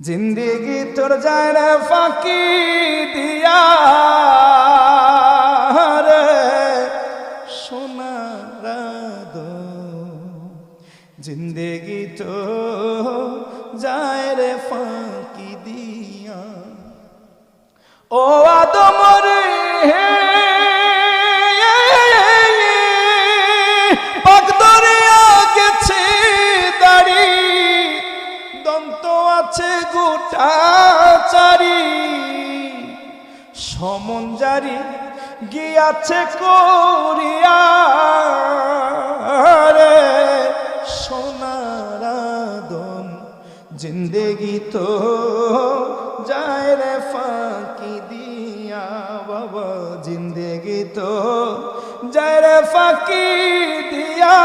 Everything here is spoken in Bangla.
জিন্দেগি তোর যায় রে ফাঁকি দিয়া রে সোনার জিন্দেগি তো যায় রে ফাঁকি দিয়া ও আদম রে পাক দরিয়া গেছে দাড়ি দন্ত আছে গোটা চারি সমন জারি গিয়াছে করিয়া রে সোনার আদম জিন্দেগি তো যায় রে ফাঁকি দিয়া বাবা জিন্দেগি তো যায় রে ফাঁকি দিয়া